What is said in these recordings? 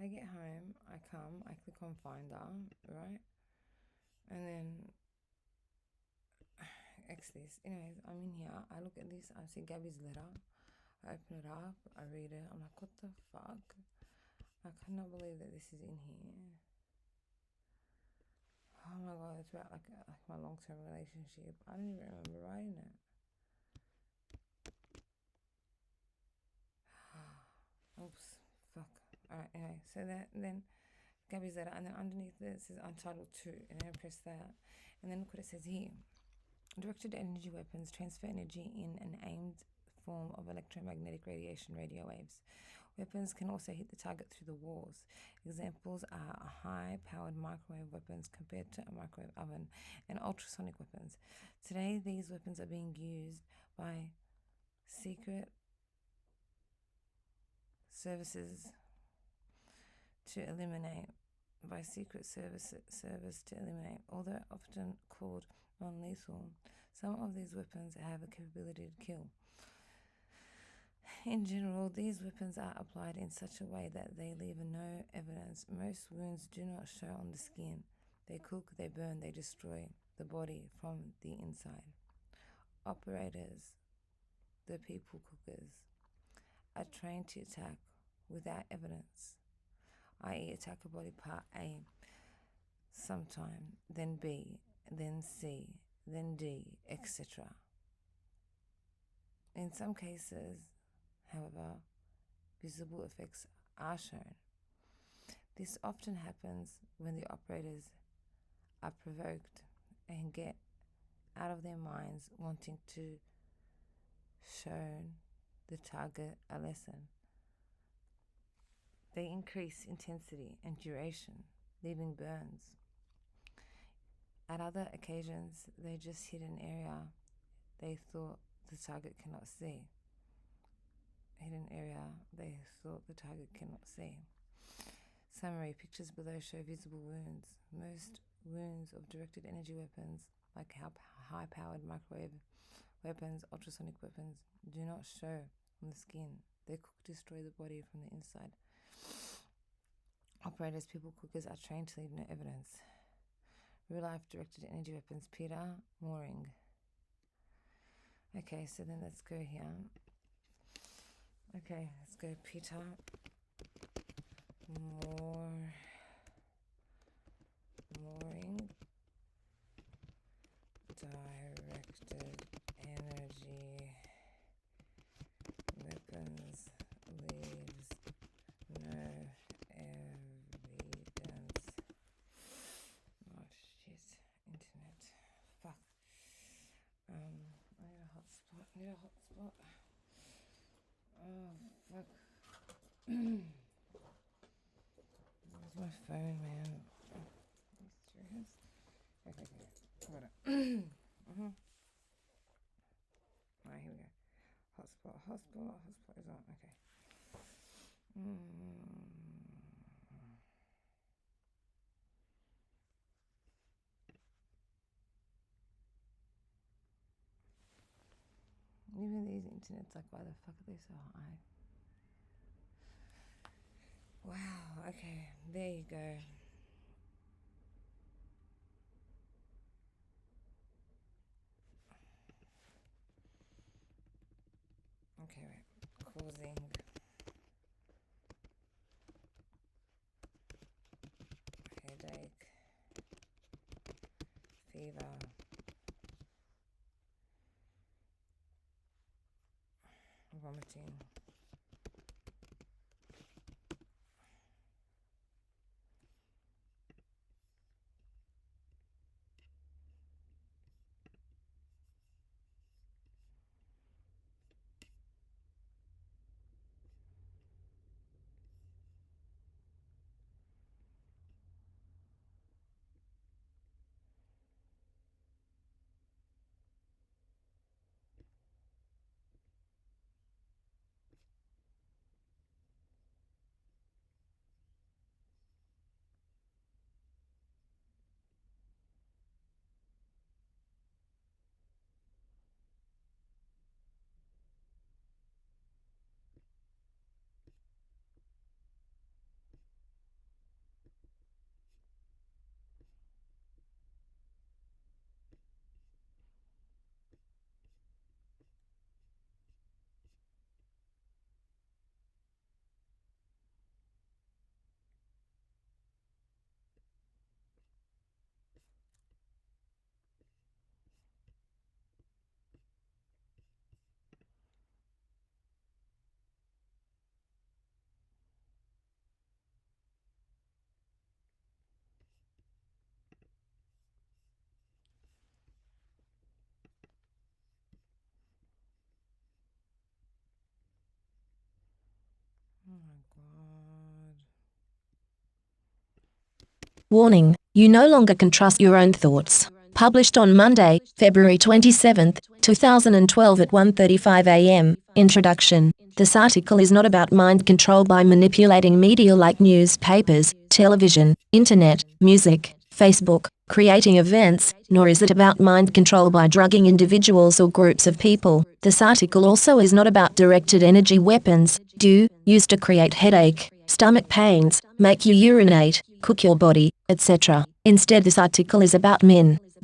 I get home, I come, I click on Finder, right? And then X this. Anyways, I'm in here. I look at this. I see Gabby's letter. I open it up. I read it. I'm like, what the fuck? I cannot believe that this is in here. Oh my god, it's about like my long-term relationship. I don't even remember writing it. Oops, fuck. Alright, anyway, so then Gabby's letter, and then underneath it says Untitled 2, and then I press that, and then look what it says here. Directed energy weapons transfer energy in an aimed form of electromagnetic radiation, radio waves. Weapons can also hit the target through the walls. Examples are high-powered microwave weapons compared to a microwave oven, and ultrasonic weapons. Today, these weapons are being used by secret services to eliminate although often called non-lethal. Some of these weapons have a capability to kill. In general, these weapons are applied in such a way that they leave no evidence. Most wounds do not show on the skin. They cook, they burn, they destroy the body from the inside. Operators, the people cookers, are trained to attack without evidence, i.e. attack a body part A, sometime, then B, then C, then D, etc. In some cases, however, visible effects are shown. This often happens when the operators are provoked and get out of their minds wanting to show the target a lesson. They increase intensity and duration, leaving burns. At other occasions, they just hit an area they thought the target cannot see. Summary: pictures below show visible wounds. Most wounds of directed energy weapons, like high-powered microwave weapons, ultrasonic weapons, do not show on the skin. They destroy the body from the inside. Operators, people cookers, are trained to leave no evidence. Real-life directed energy weapons, Peter Mooring. Okay, so then let's go here. Okay, let's go Peter Mooring. Directed energy weapons leaves no evidence. Oh shit, internet. Fuck. I need a hotspot. Oh fuck. Where's my phone, man? Are you serious? Okay. Hold on. Alright, here we go. Hotspot is on. Okay. Even these internets, like, why the fuck are they so high? Wow, okay, there you go. Okay, wait. Causing headache, fever, vomiting. Warning, you no longer can trust your own thoughts. Published on Monday, February 27, 2012 at 1:35 a.m. Introduction. This article is not about mind control by manipulating media like newspapers, television, internet, music, Facebook, creating events, nor is it about mind control by drugging individuals or groups of people. This article also is not about directed energy weapons, used to create headache, stomach pains, make you urinate, cook your body, etc. Instead, this article is about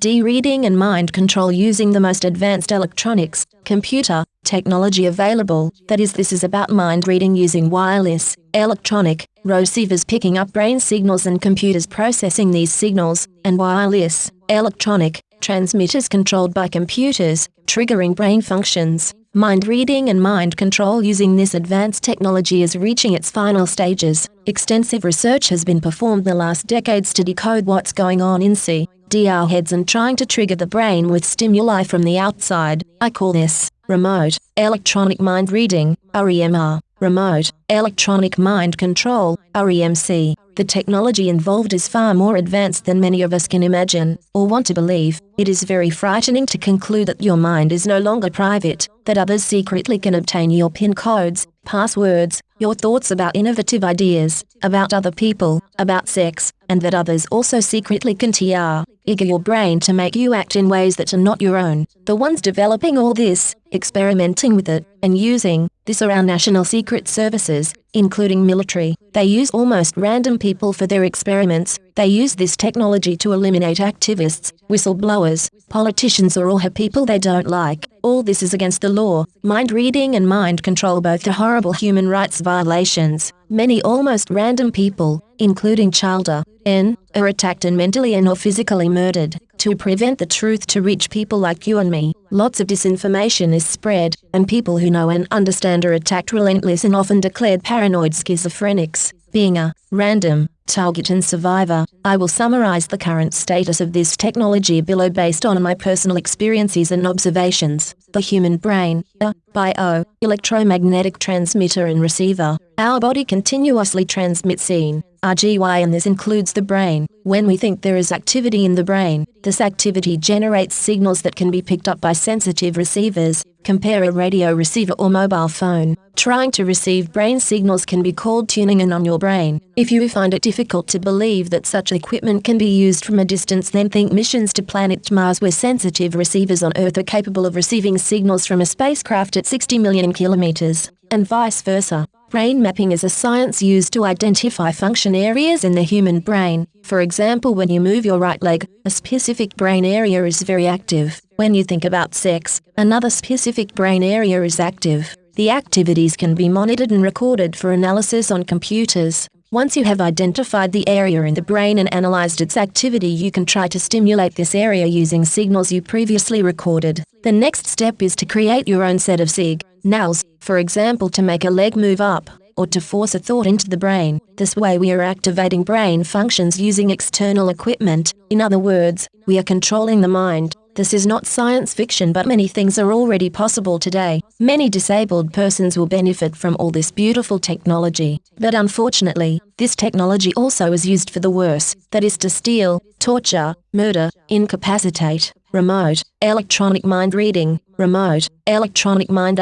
reading and mind control using the most advanced electronics, computer, technology available. That is, this is about mind reading using wireless, electronic, receivers picking up brain signals and computers processing these signals, and wireless, electronic, transmitters controlled by computers, triggering brain functions. Mind reading and mind control using this advanced technology is reaching its final stages. Extensive research has been performed the last decades to decode what's going on inside our heads and trying to trigger the brain with stimuli from the outside. I call this remote electronic mind reading, REMR. Remote electronic mind control, REMC. The technology involved is far more advanced than many of us can imagine or want to believe. It is very frightening to conclude that your mind is no longer private, that others secretly can obtain your PIN codes, passwords, your thoughts about innovative ideas, about other people, about sex, and that others also secretly can trigger your brain to make you act in ways that are not your own. The ones developing all this, experimenting with it, and using this are our national secret services, including military. They use almost random people for their experiments. They use this technology to eliminate activists, whistleblowers, politicians or all people they don't like. All this is against the law. Mind reading and mind control both are horrible human rights violations. Many almost random people, including children, are attacked and mentally and or physically murdered. To prevent the truth to reach people like you and me, lots of disinformation is spread, and people who know and understand are attacked relentless and often declared paranoid schizophrenics. Being a random target and survivor, I will summarize the current status of this technology below based on my personal experiences and observations. The human brain, electromagnetic transmitter and receiver. Our body continuously transmits RGY, and this includes the brain. When we think there is activity in the brain, this activity generates signals that can be picked up by sensitive receivers. Compare a radio receiver or mobile phone. Trying to receive brain signals can be called tuning in on your brain. If you find it difficult to believe that such equipment can be used from a distance, then think missions to planet Mars, where sensitive receivers on Earth are capable of receiving signals from a spacecraft at 60 million kilometers, and vice versa. Brain mapping is a science used to identify function areas in the human brain. For example, when you move your right leg, a specific brain area is very active. When you think about sex, another specific brain area is active. The activities can be monitored and recorded for analysis on computers. Once you have identified the area in the brain and analyzed its activity, you can try to stimulate this area using signals you previously recorded. The next step is to create your own set of signals, for example to make a leg move up, or to force a thought into the brain. This way we are activating brain functions using external equipment. In other words, we are controlling the mind. This is not science fiction, but many things are already possible today. Many disabled persons will benefit from all this beautiful technology. But unfortunately, this technology also is used for the worse. That is to steal, torture, murder, incapacitate. Remote electronic mind reading. Remote electronic mind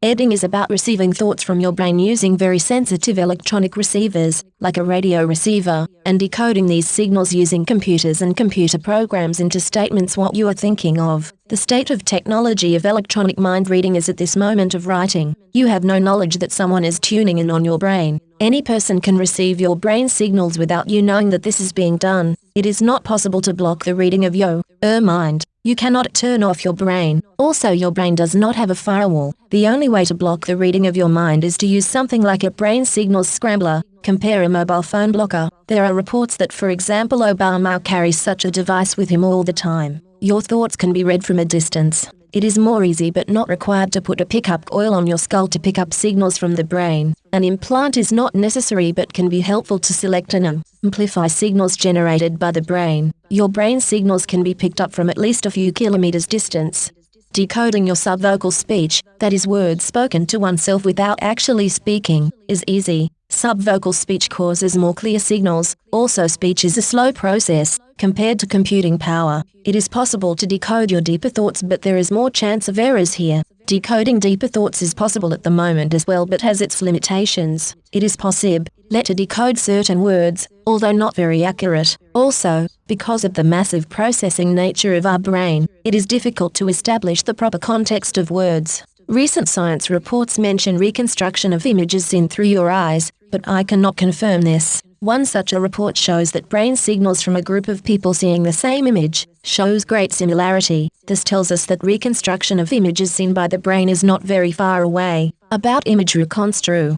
reading is about receiving thoughts from your brain using very sensitive electronic receivers, like a radio receiver, and decoding these signals using computers and computer programs into statements what you are thinking of. The state of technology of electronic mind reading is at this moment of writing. You have no knowledge that someone is tuning in on your brain. Any person can receive your brain signals without you knowing that this is being done. It is not possible to block the reading of your mind. You cannot turn off your brain. Also, your brain does not have a firewall. The only way to block the reading of your mind is to use something like a brain signals scrambler. Compare a mobile phone blocker. There are reports that, for example, Obama carries such a device with him all the time. Your thoughts can be read from a distance. It is more easy but not required to put a pickup coil on your skull to pick up signals from the brain. An implant is not necessary but can be helpful to select and amplify signals generated by the brain. Your brain signals can be picked up from at least a few kilometers distance. Decoding your subvocal speech, that is words spoken to oneself without actually speaking, is easy. Subvocal speech causes more clear signals. Also, speech is a slow process compared to computing power. It is possible to decode your deeper thoughts, but there is more chance of errors here. Decoding deeper thoughts is possible at the moment as well, but has its limitations. It is possible to decode certain words, although not very accurate. Also, because of the massive processing nature of our brain, it is difficult to establish the proper context of words. Recent science reports mention reconstruction of images seen through your eyes, but I cannot confirm this. One such a report shows that brain signals from a group of people seeing the same image shows great similarity. This tells us that reconstruction of images seen by the brain is not very far away. About image reconstruction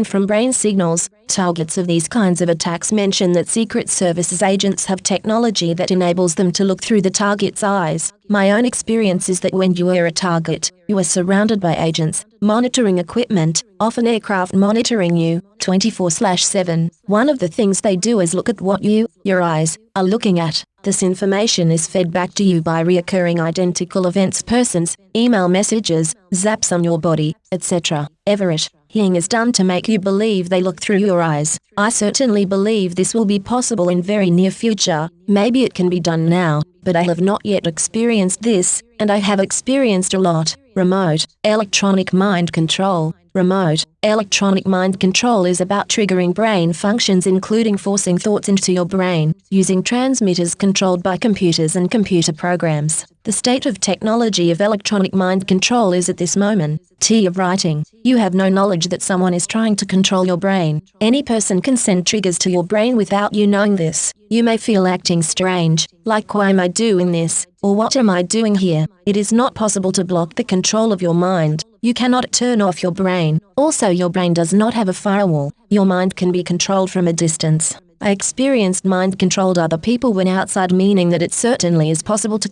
from brain signals, targets of these kinds of attacks mention that Secret Services agents have technology that enables them to look through the target's eyes. My own experience is that when you are a target, you are surrounded by agents, monitoring equipment, often aircraft monitoring you, 24/7. One of the things they do is look at what your eyes, are looking at. This information is fed back to you by reoccurring identical events, persons, email messages, zaps on your body, etc. Everything is done to make you believe they look through your eyes. I certainly believe this will be possible in very near future. Maybe it can be done now, but I have not yet experienced this, and I have experienced a lot. Remote electronic mind control. Remote electronic mind control is about triggering brain functions, including forcing thoughts into your brain, using transmitters controlled by computers and computer programs. The state of technology of electronic mind control is at this moment of writing. You have no knowledge that someone is trying to control your brain. Any person can send triggers to your brain without you knowing this. You may feel acting strange, like why am I doing this, or what am I doing here? It is not possible to block the control of your mind. You cannot turn off your brain. Also, your brain does not have a firewall. Your mind can be controlled from a distance. I experienced mind-controlled other people when outside, meaning that it certainly is possible to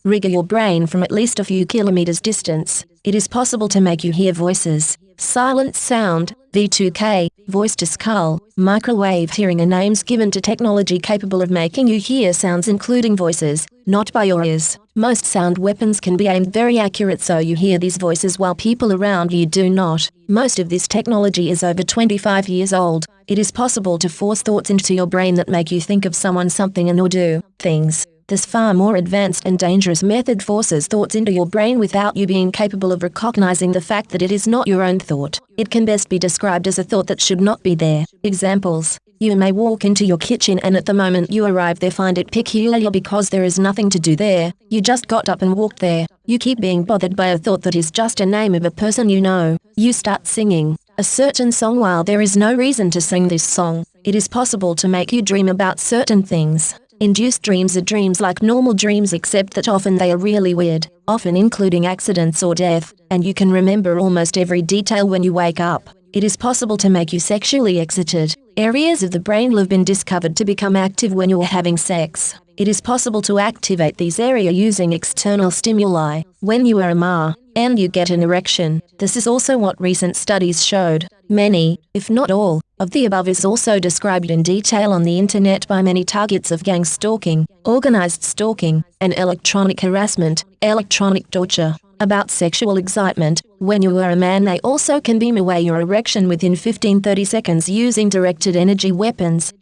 trigger your brain from at least a few kilometers distance. It is possible to make you hear voices. Silent sound, V2K, voice to skull, microwave hearing are names given to technology capable of making you hear sounds, including voices, not by your ears. Most sound weapons can be aimed very accurate, so you hear these voices while people around you do not. Most of this technology is over 25 years old. It is possible to force thoughts into your brain that make you think of someone, something, and or do things. This far more advanced and dangerous method forces thoughts into your brain without you being capable of recognizing the fact that it is not your own thought. It can best be described as a thought that should not be there. Examples: you may walk into your kitchen and at the moment you arrive there find it peculiar because there is nothing to do there. You just got up and walked there. You keep being bothered by a thought that is just a name of a person you know. You start singing a certain song while there is no reason to sing this song. It is possible to make you dream about certain things. Induced dreams are dreams like normal dreams, except that often they are really weird, often including accidents or death, and you can remember almost every detail when you wake up. It is possible to make you sexually excited. Areas of the brain have been discovered to become active when you are having sex. It is possible to activate these areas using external stimuli. When you are a ma, and you get an erection, this is also what recent studies showed. Many, if not all, of the above is also described in detail on the internet by many targets of gang stalking, organized stalking, and electronic harassment, electronic torture. About sexual excitement, when you are a man they also can beam away your erection within 15-30 seconds using directed energy weapons.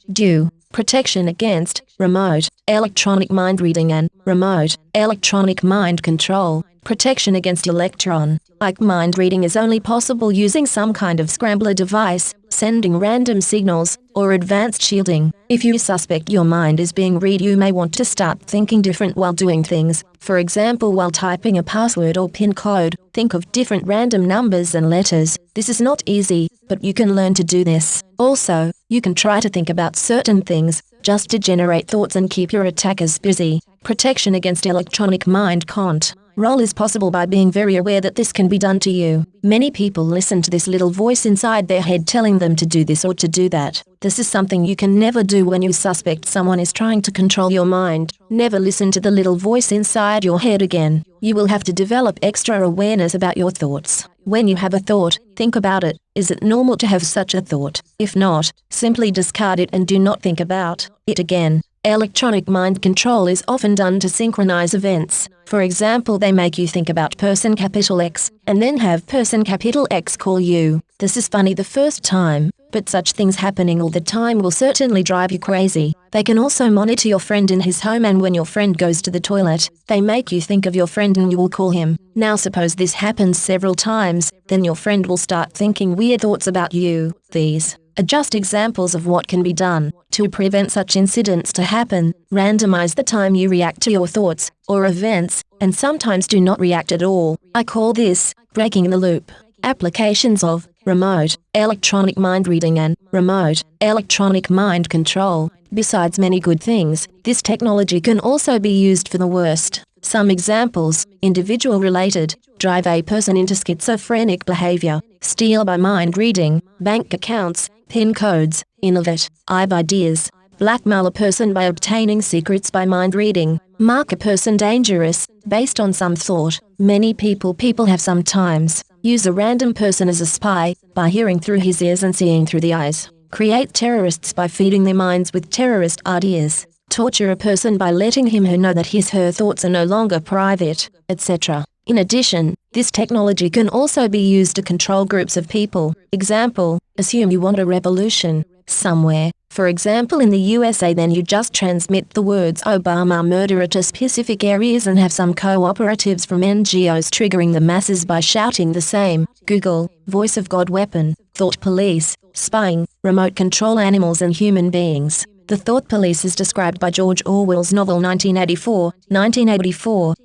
Protection against remote electronic mind reading and remote electronic mind control. Protection against electronic mind reading is only possible using some kind of scrambler device, sending random signals, or advanced shielding. If you suspect your mind is being read, you may want to start thinking different while doing things. For example, while typing a password or PIN code, think of different random numbers and letters. This is not easy, but you can learn to do this. Also, you can try to think about certain things, just to generate thoughts and keep your attackers busy. Protection against electronic mind control is possible by being very aware that this can be done to you. Many people listen to this little voice inside their head telling them to do this or to do that. This is something you can never do when you suspect someone is trying to control your mind. Never listen to the little voice inside your head again. You will have to develop extra awareness about your thoughts. When you have a thought, think about it. Is it normal to have such a thought? If not, simply discard it and do not think about it again. Electronic mind control is often done to synchronize events. For example, they make you think about person capital X, and then have person capital X call you. This is funny the first time, but such things happening all the time will certainly drive you crazy. They can also monitor your friend in his home, and when your friend goes to the toilet, they make you think of your friend and you will call him. Now suppose this happens several times, then your friend will start thinking weird thoughts about you. These are just examples of what can be done to prevent such incidents to happen. Randomize the time you react to your thoughts or events, and sometimes do not react at all. I call this breaking the loop. Applications of remote electronic mind reading and remote electronic mind control. Besides many good things, this technology can also be used for the worst. Some examples: individual related, drive a person into schizophrenic behavior, steal by mind reading, bank accounts, PIN codes, innovate, ideas, blackmail a person by obtaining secrets by mind reading, mark a person dangerous, based on some thought. Many people have sometimes use a random person as a spy, by hearing through his ears and seeing through the eyes. Create terrorists by feeding their minds with terrorist ideas. Torture a person by letting him or her know that his/her thoughts are no longer private, etc. In addition, this technology can also be used to control groups of people. Example: assume you want a revolution somewhere, for example in the USA, then you just transmit the words Obama murderer to specific areas and have some cooperatives from NGOs triggering the masses by shouting the same. Google, voice of God weapon, thought police, spying, remote control animals and human beings. The thought police is described by George Orwell's novel 1984.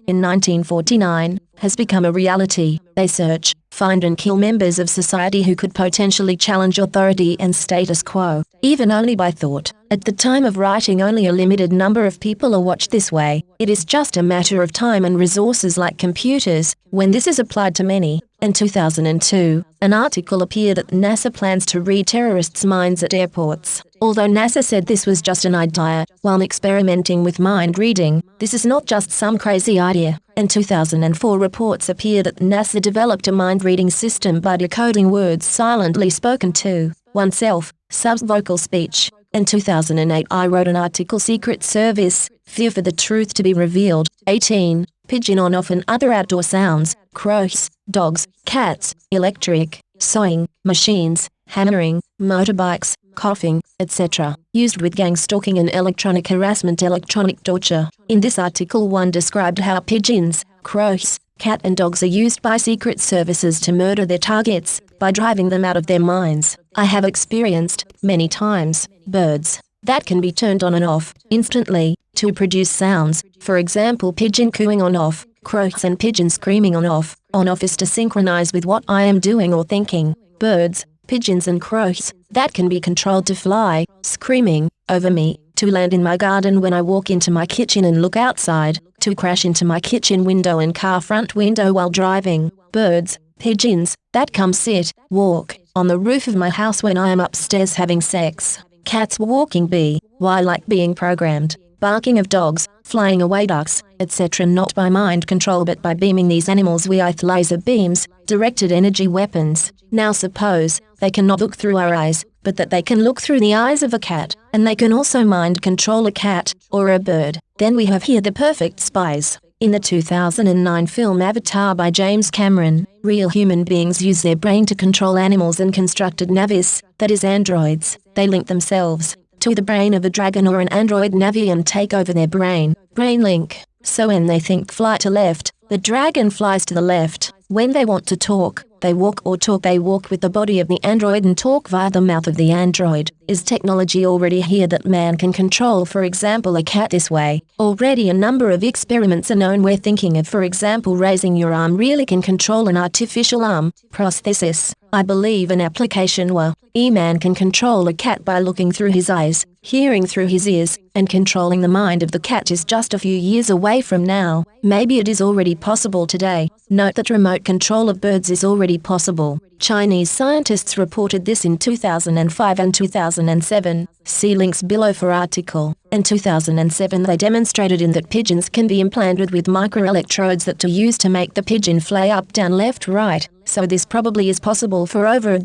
In 1949, has become a reality. They search, find and kill members of society who could potentially challenge authority and status quo, even only by thought. At the time of writing, only a limited number of people are watched this way. It is just a matter of time and resources like computers, when this is applied to many. In 2002, an article appeared that NASA plans to read terrorists' minds at airports. Although NASA said this was just an idea, while experimenting with mind reading, this is not just some crazy idea. In 2004, reports appeared that NASA developed a mind-reading system by decoding words silently spoken to oneself, subvocal speech. In 2008, I wrote an article, Secret Service, Fear for the Truth to be Revealed. 18. Pigeon on-off and other outdoor sounds, crows, dogs, cats, electric, sewing, machines, hammering, motorbikes, coughing, etc. Used with gang stalking and electronic harassment, electronic torture. In this article, one described how pigeons, crows, cat and dogs are used by secret services to murder their targets, by driving them out of their minds. I have experienced, many times, birds that can be turned on and off, instantly, to produce sounds, for example pigeon cooing on off, crows and pigeon screaming on off. On off is to synchronize with what I am doing or thinking. Birds, pigeons and crows, that can be controlled to fly, screaming, over me, to land in my garden when I walk into my kitchen and look outside, to crash into my kitchen window and car front window while driving. Birds, pigeons, that come sit, walk, on the roof of my house when I am upstairs having sex. Cats walking while like being programmed. Barking of dogs, flying away ducks, etc. Not by mind control but by beaming these animals with laser beams, directed energy weapons. Now suppose, they cannot look through our eyes, but that they can look through the eyes of a cat, and they can also mind control a cat, or a bird. Then we have here the perfect spies. In the 2009 film Avatar by James Cameron, real human beings use their brain to control animals and constructed navis, that is androids. They link themselves to the brain of a dragon or an android navi and take over their brain link. So when they think fly to left, the dragon flies to the left. When they want to talk, they walk or talk. They walk with the body of the android and talk via the mouth of the android. Is technology already here that man can control, for example a cat this way? Already a number of experiments are known where thinking of, for example, raising your arm really can control an artificial arm prosthesis. I believe an application where man can control a cat by looking through his eyes, hearing through his ears, and controlling the mind of the cat is just a few years away from now. Maybe it is already possible today. Note that remote control of birds is already possible. Chinese scientists reported this in 2005 and 2007. See links below for article. In 2007 they demonstrated in that pigeons can be implanted with microelectrodes that are used to make the pigeon fly up, down, left, right. So this probably is possible for over a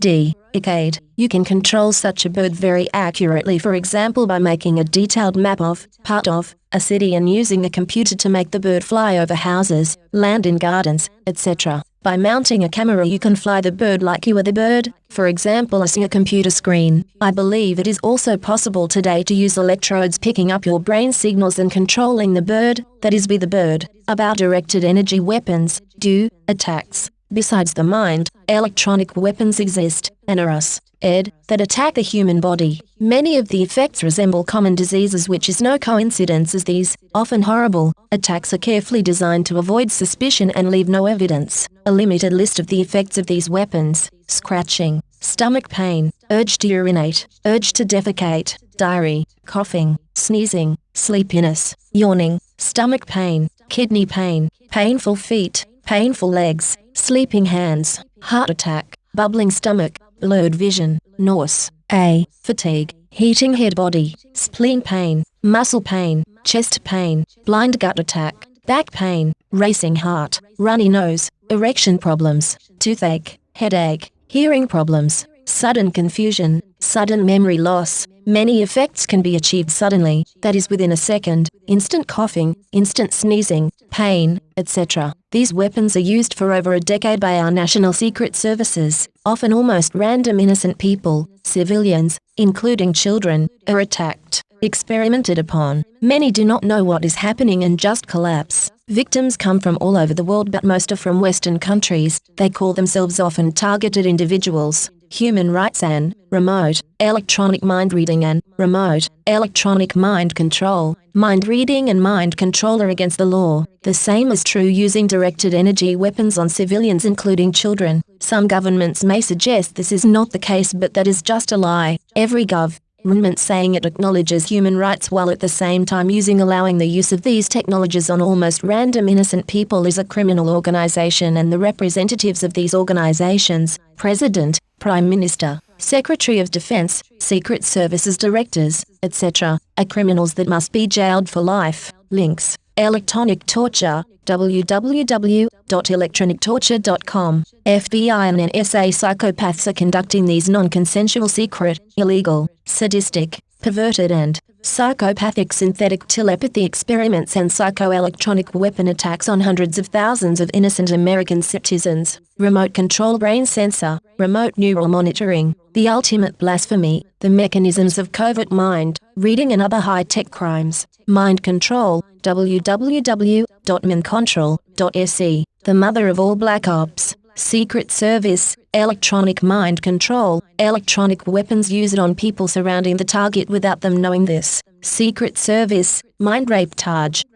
Icade. You can control such a bird very accurately, for example by making a detailed map of, part of, a city and using a computer to make the bird fly over houses, land in gardens, etc. By mounting a camera you can fly the bird like you are the bird, for example using a computer screen. I believe it is also possible today to use electrodes picking up your brain signals and controlling the bird, that is be the bird. About directed energy weapons, attacks. Besides the mind, electronic weapons exist, that attack the human body. Many of the effects resemble common diseases, which is no coincidence, as these, often horrible, attacks are carefully designed to avoid suspicion and leave no evidence. A limited list of the effects of these weapons: scratching, stomach pain, urge to urinate, urge to defecate, diarrhea, coughing, sneezing, sleepiness, yawning, stomach pain, kidney pain, painful feet, painful legs, sleeping hands, heart attack, bubbling stomach, blurred vision, nausea, fatigue, heating head body, spleen pain, muscle pain, chest pain, blind gut attack, back pain, racing heart, runny nose, erection problems, toothache, headache, hearing problems, sudden confusion, sudden memory loss. Many effects can be achieved suddenly, that is within a second: instant coughing, instant sneezing, pain, etc. These weapons are used for over a decade by our national secret services. Often almost random innocent people, civilians, including children, are attacked, experimented upon. Many do not know what is happening and just collapse. Victims come from all over the world, but most are from Western countries. They call themselves often targeted individuals. Human rights and remote electronic mind reading and remote electronic mind control. Mind reading and mind control are against the law. The same is true using directed energy weapons on civilians, including children. Some governments may suggest this is not the case, but that is just a lie. Every government saying it acknowledges human rights while at the same time allowing the use of these technologies on almost random innocent people is a criminal organization, and the representatives of these organizations, President, Prime Minister, Secretary of Defense, Secret Services Directors, etc., are criminals that must be jailed for life. Links: electronic torture, www.electronictorture.com. FBI and NSA psychopaths are conducting these non-consensual, secret, illegal, sadistic, perverted and psychopathic synthetic telepathy experiments and psychoelectronic weapon attacks on hundreds of thousands of innocent American citizens. Remote control brain sensor, remote neural monitoring, the ultimate blasphemy, the mechanisms of covert mind reading and other high-tech crimes. Mind control, www.mindcontrol.se, the mother of all black ops. Secret Service, electronic mind control, electronic weapons used on people surrounding the target without them knowing this. Secret Service, mind rape,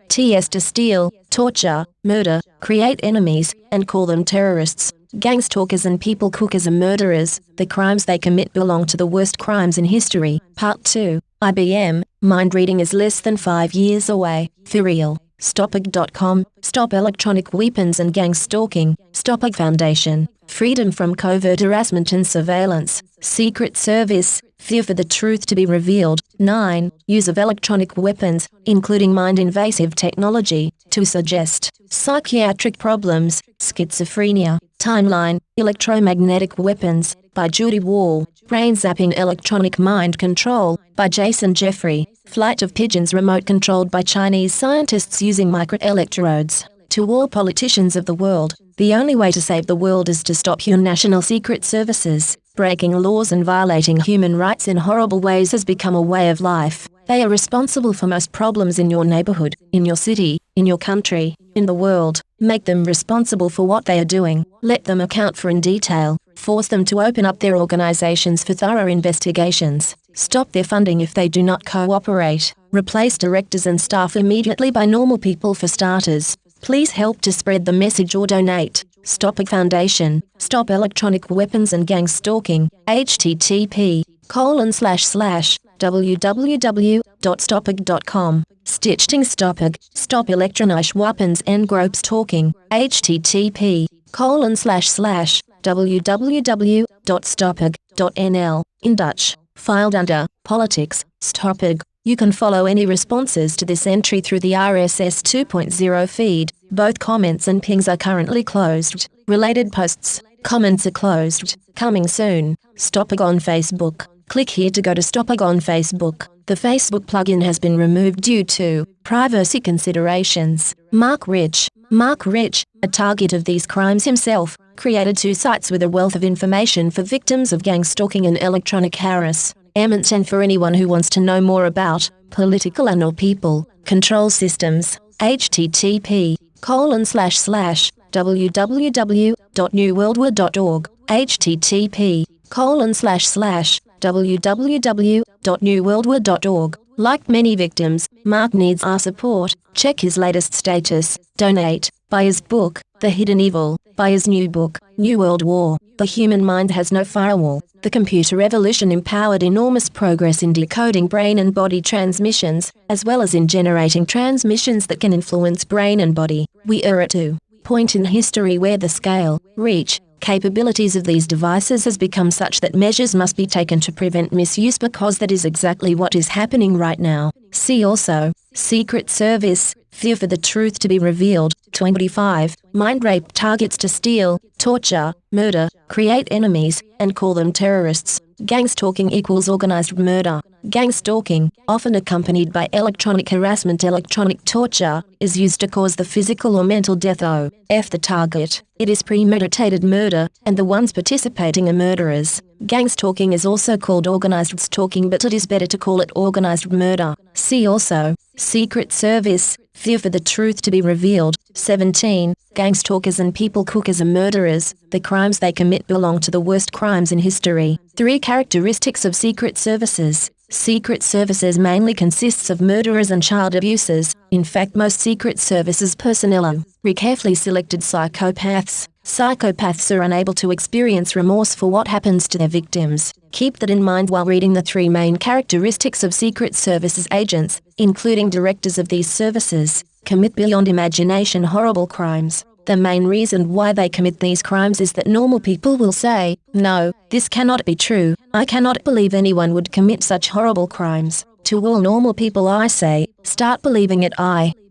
TS to steal, torture, murder, create enemies, and call them terrorists. Gang stalkers and people cookers are murderers. The crimes they commit belong to the worst crimes in history. Part 2, IBM, mind reading is less than 5 years away. For real. Stopig.com, Stop Electronic Weapons and Gang Stalking, Stopig Foundation, Freedom from Covert Harassment and Surveillance, Secret Service, Fear for the Truth to be Revealed. 9. Use of electronic weapons, including mind-invasive technology, to suggest psychiatric problems, schizophrenia. Timeline, Electromagnetic Weapons, by Judy Wall, Brain Zapping Electronic Mind Control, by Jason Jeffrey, Flight of Pigeons remote controlled by Chinese scientists using microelectrodes. To all politicians of the world, the only way to save the world is to stop your national secret services. Breaking laws and violating human rights in horrible ways has become a way of life. They are responsible for most problems in your neighborhood, in your city, in your country, in the world. Make them responsible for what they are doing. Let them account for in detail. Force them to open up their organizations for thorough investigations. Stop their funding if they do not cooperate. Replace directors and staff immediately by normal people for starters. Please help to spread the message or donate. Stop a foundation. Stop electronic weapons and gang stalking. http://www.stopig.com. Stitching Stopig. Stop electronic weapons and group stalking. http://www.stopig.nl. In Dutch. Filed under Politics, Stopig. You can follow any responses to this entry through the RSS 2.0 feed. Both comments and pings are currently closed. Related posts, comments are closed. Coming soon. Stopping on Facebook. Click here to go to Stopping on Facebook. The Facebook plugin has been removed due to privacy considerations. Mark Rich, a target of these crimes himself, created 2 sites with a wealth of information for victims of gang stalking and electronic harassment, and for anyone who wants to know more about political and/or people control systems. http://www.newworldwar.org http://www.newworldwar.org. Like many victims, Mark needs our support. Check his latest status, donate, buy his book, The Hidden Evil, buy his new book, New World War. The human mind has no firewall. The computer revolution empowered enormous progress in decoding brain and body transmissions, as well as in generating transmissions that can influence brain and body. We are at a point in history where the scale, reach, capabilities of these devices has become such that measures must be taken to prevent misuse, because that is exactly what is happening right now. See also, Secret Service, fear for the truth to be revealed. 25. Mind rape targets to steal, torture, murder, create enemies, and call them terrorists. Gang stalking equals organized murder. Gang stalking, often accompanied by electronic harassment, electronic torture, is used to cause the physical or mental death of the target. It is premeditated murder, and the ones participating are murderers. Gang stalking is also called organized stalking, but it is better to call it organized murder. See also, Secret Service, fear for the truth to be revealed. 17. Gang stalkers and people cookers are murderers. The crimes they commit belong to the worst crimes in history. 3 characteristics of secret services. Secret services mainly consists of murderers and child abusers. In fact, most secret services personnel are carefully selected psychopaths. Psychopaths are unable to experience remorse for what happens to their victims. Keep that in mind while reading the 3 main characteristics of secret services agents, including directors of these services, commit beyond imagination horrible crimes. The main reason why they commit these crimes is that normal people will say, "No, this cannot be true. I cannot believe anyone would commit such horrible crimes." To all normal people I say, start believing it.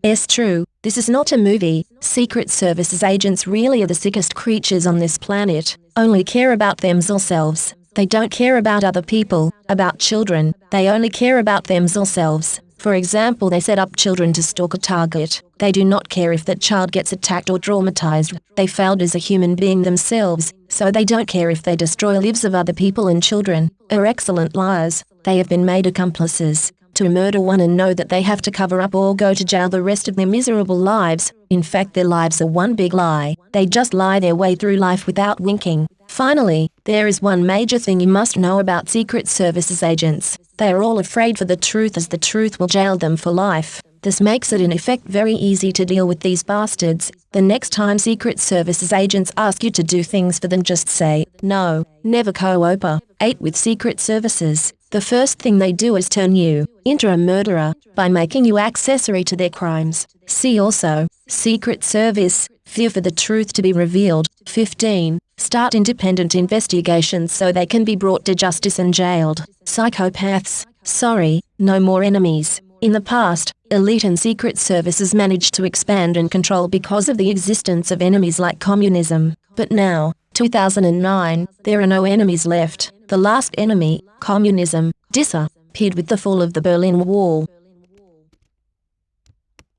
It's true. This is not a movie. Secret services agents really are the sickest creatures on this planet. Only care about themselves. They don't care about other people, about children. They only care about themselves. For example, they set up children to stalk a target. They do not care if that child gets attacked or traumatized. They failed as a human being themselves, so they don't care if they destroy lives of other people and children. Are excellent liars. They have been made accomplices to murder one and know that they have to cover up or go to jail the rest of their miserable lives. In fact, their lives are one big lie. They just lie their way through life without winking. Finally, there is one major thing you must know about secret services agents. They are all afraid for the truth, as the truth will jail them for life. This makes it in effect very easy to deal with these bastards. The next time secret services agents ask you to do things for them, just say, "No, never cooperate with secret services." The first thing they do is turn you into a murderer by making you accessory to their crimes. See also, Secret Service, fear for the truth to be revealed. 15. Start independent investigations so they can be brought to justice and jailed. Psychopaths. Sorry, no more enemies. In the past, elite and secret services managed to expand and control because of the existence of enemies like communism. But now, 2009, there are no enemies left. The last enemy, communism, disappeared with the fall of the Berlin Wall.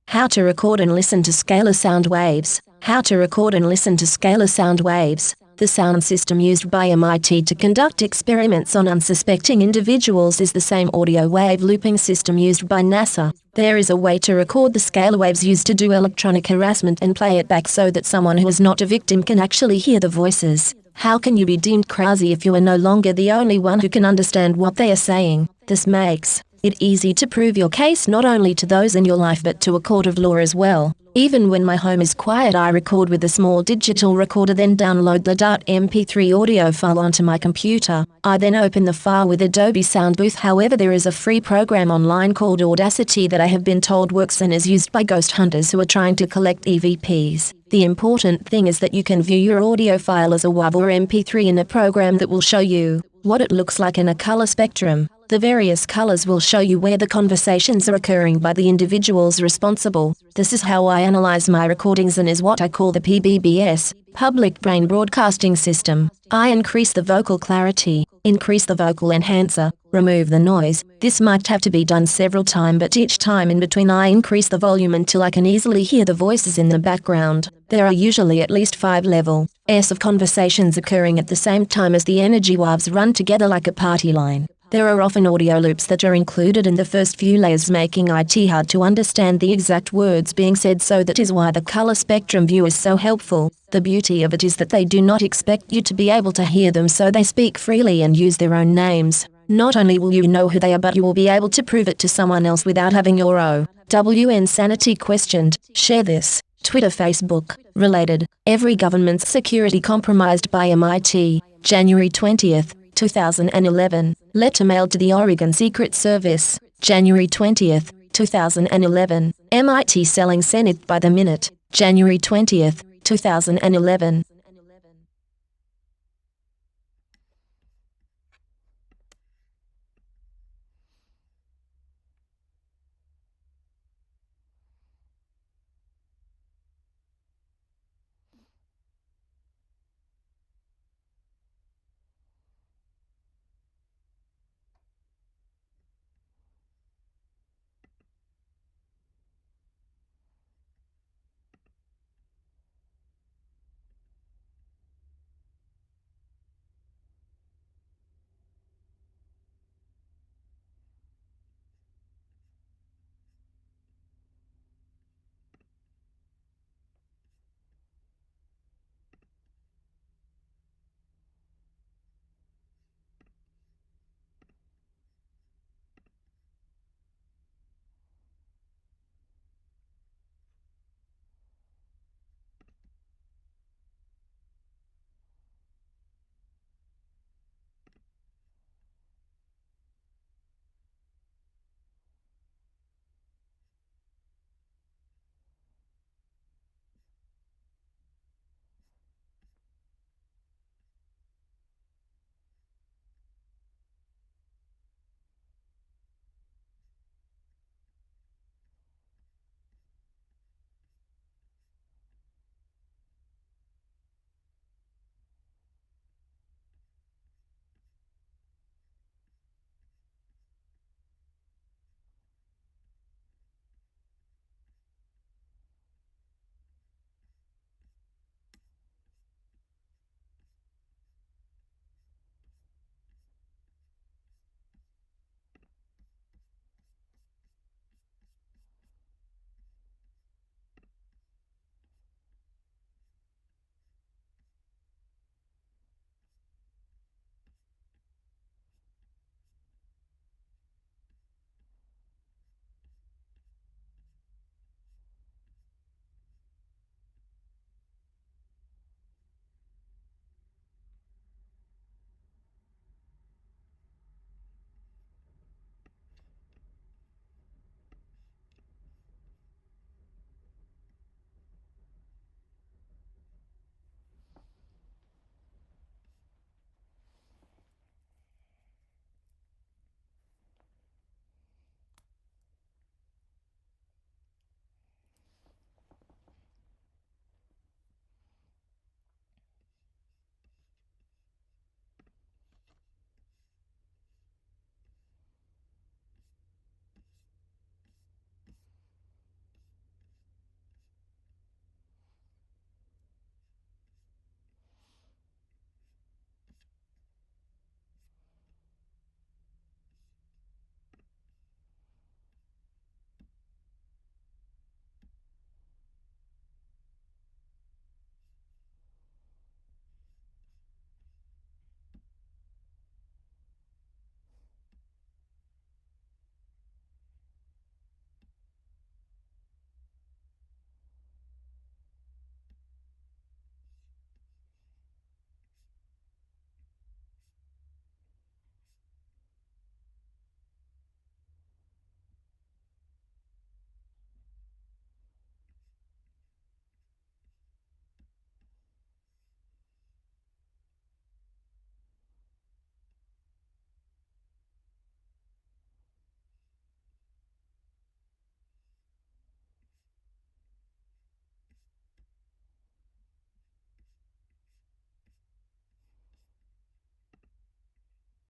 How to record and listen to scalar sound waves. How to record and listen to scalar sound waves. The sound system used by MIT to conduct experiments on unsuspecting individuals is the same audio wave looping system used by NASA. There is a way to record the scalar waves used to do electronic harassment and play it back so that someone who is not a victim can actually hear the voices. How can you be deemed crazy if you are no longer the only one who can understand what they are saying? This makes it easy to prove your case not only to those in your life but to a court of law as well. Even when my home is quiet, I record with a small digital recorder, then download the .mp3 audio file onto my computer. I then open the file with Adobe Sound Booth. However, there is a free program online called Audacity that I have been told works and is used by ghost hunters who are trying to collect EVPs. The important thing is that you can view your audio file as a WAV or MP3 in a program that will show you what it looks like in a color spectrum. The various colors will show you where the conversations are occurring by the individuals responsible. This is how I analyze my recordings and is what I call the PBBS, Public Brain Broadcasting System. I increase the vocal clarity, increase the vocal enhancer, remove the noise. This might have to be done several times, but each time in between I increase the volume until I can easily hear the voices in the background. There are usually at least 5 levels of conversations occurring at the same time as the energy waves run together like a party line. There are often audio loops that are included in the first few layers, making it hard to understand the exact words being said, so that is why the color spectrum view is so helpful. The beauty of it is that they do not expect you to be able to hear them, so they speak freely and use their own names. Not only will you know who they are, but you will be able to prove it to someone else without having your OWN sanity questioned. Share this. Twitter, Facebook, related. Every government's security compromised by MIT. January 20th. 2011, letter mailed to the Oregon Secret Service, January 20th, 2011, MIT selling Senate by the minute, January 20th, 2011,